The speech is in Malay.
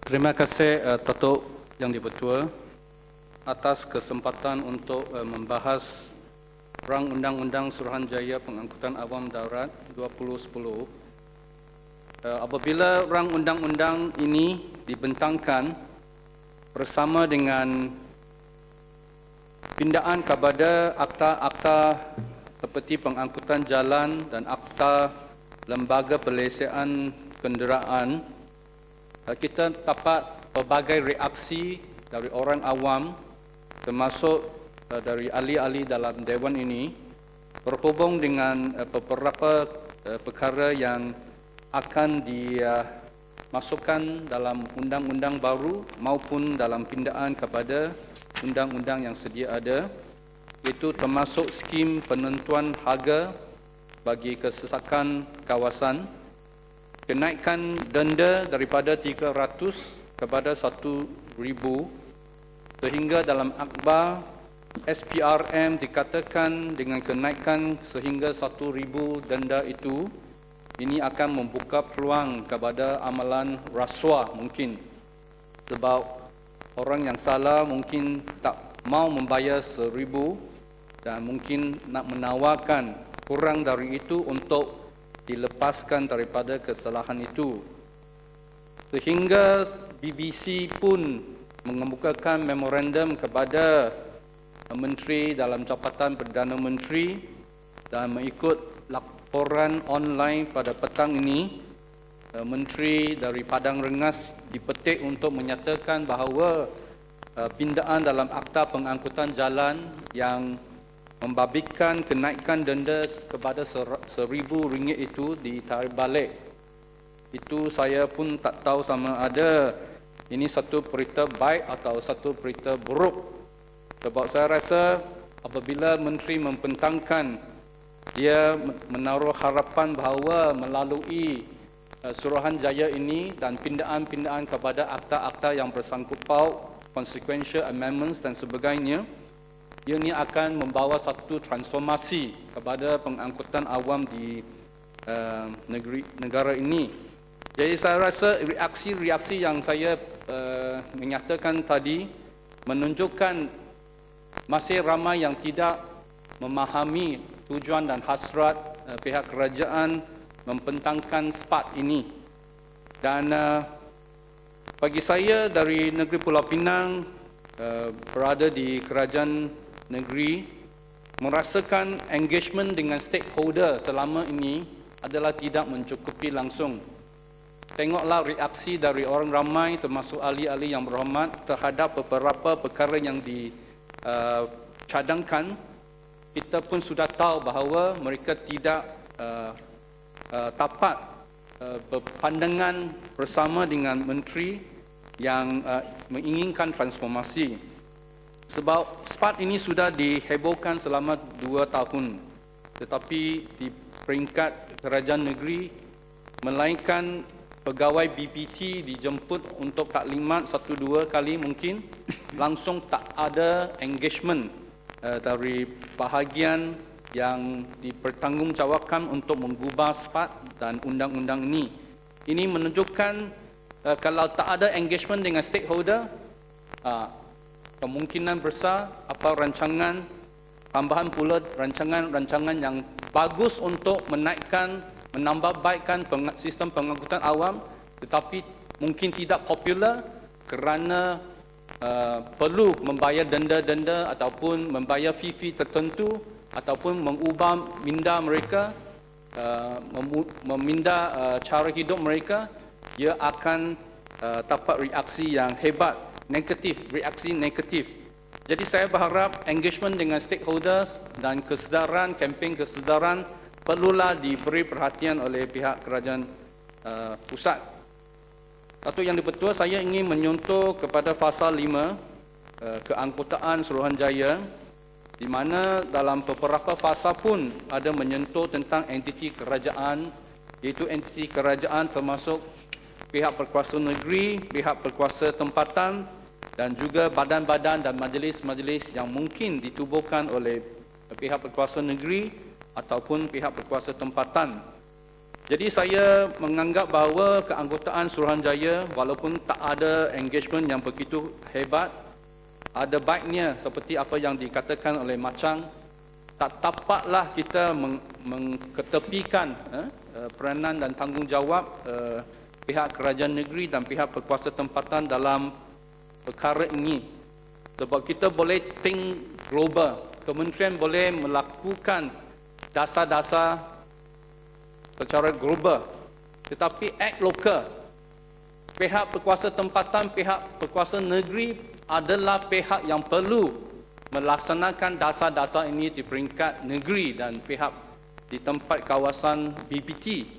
Terima kasih Datuk Yang Di-Pertua atas kesempatan untuk membahas Rang Undang-Undang Suruhanjaya Pengangkutan Awam Darat 2010. Apabila Rang Undang-Undang ini dibentangkan bersama dengan pindaan kepada akta-akta seperti pengangkutan jalan dan akta lembaga pelesian kenderaan, kita dapat pelbagai reaksi dari orang awam termasuk dari ahli-ahli dalam Dewan ini berhubung dengan beberapa perkara yang akan dimasukkan dalam undang-undang baru maupun dalam pindaan kepada undang-undang yang sedia ada, iaitu termasuk skim penentuan harga bagi kesesakan kawasan, kenaikan denda daripada 300 kepada 1,000 sehingga dalam akhbar SPRM dikatakan dengan kenaikan sehingga 1,000 denda itu, ini akan membuka peluang kepada amalan rasuah mungkin, sebab orang yang salah mungkin tak mau membayar 1,000 dan mungkin nak menawarkan kurang dari itu untuk dilepaskan daripada kesalahan itu. Sehingga BBC pun mengemukakan memorandum kepada Menteri dalam Jabatan Perdana Menteri, dan mengikut laporan online pada petang ini, Menteri dari Padang Rengas dipetik untuk menyatakan bahawa pindaan dalam Akta Pengangkutan Jalan yang membabitkan kenaikan denda kepada RM1,000 itu ditarik balik. Itu saya pun tak tahu sama ada ini satu berita baik atau satu berita buruk. Sebab saya rasa apabila Menteri membentangkan, dia menaruh harapan bahawa melalui Suruhanjaya ini dan pindaan-pindaan kepada akta-akta yang bersangkut paut, consequential amendments dan sebagainya, ini akan membawa satu transformasi kepada pengangkutan awam di negara ini. Jadi saya rasa reaksi-reaksi yang saya menyatakan tadi menunjukkan masih ramai yang tidak memahami tujuan dan hasrat pihak kerajaan membentangkan SPAT ini. Dan bagi saya dari negeri Pulau Pinang, berada di kerajaan negeri, merasakan engagement dengan stakeholder selama ini adalah tidak mencukupi langsung. Tengoklah reaksi dari orang ramai termasuk ahli-ahli yang berhormat terhadap beberapa perkara yang dicadangkan. Kita pun sudah tahu bahawa mereka tidak dapat berpandangan bersama dengan menteri yang menginginkan transformasi. Sebab SPAT ini sudah dihebohkan selama 2 tahun, tetapi di peringkat kerajaan negeri, melainkan pegawai BPT dijemput untuk taklimat 1-2 kali mungkin, langsung tak ada engagement dari bahagian yang dipertanggungjawabkan untuk mengubah SPAT dan undang-undang ini. Ini menunjukkan kalau tak ada engagement dengan stakeholder, kemungkinan besar apa rancangan tambahan pula rancangan yang bagus untuk menaikkan, menambah baikkan sistem pengangkutan awam, tetapi mungkin tidak popular kerana perlu membayar denda-denda ataupun membayar fee-fee tertentu ataupun mengubah minda mereka, meminda cara hidup mereka, ia akan dapat reaksi yang hebat, reaksi negatif. Jadi saya berharap engagement dengan stakeholders dan kesedaran, kempen kesedaran perlulah diberi perhatian oleh pihak kerajaan pusat. Datuk Yang Di-Pertua, saya ingin menyentuh kepada fasal 5 keangkutaan Suruhanjaya, di mana dalam beberapa fasal pun ada menyentuh tentang entiti kerajaan, iaitu entiti kerajaan termasuk pihak berkuasa negeri, pihak berkuasa tempatan dan juga badan-badan dan majlis-majlis yang mungkin ditubuhkan oleh pihak berkuasa negeri ataupun pihak berkuasa tempatan. Jadi saya menganggap bahawa keanggotaan Suruhanjaya walaupun tak ada engagement yang begitu hebat, ada baiknya seperti apa yang dikatakan oleh Macang, tak dapatlah kita mengketepikan peranan dan tanggungjawab pihak kerajaan negeri dan pihak berkuasa tempatan dalam perkara ini. Sebab kita boleh think global, kementerian boleh melakukan dasar-dasar secara global, tetapi act lokal. Pihak berkuasa tempatan, pihak berkuasa negeri adalah pihak yang perlu melaksanakan dasar-dasar ini di peringkat negeri dan pihak di tempat kawasan BBT.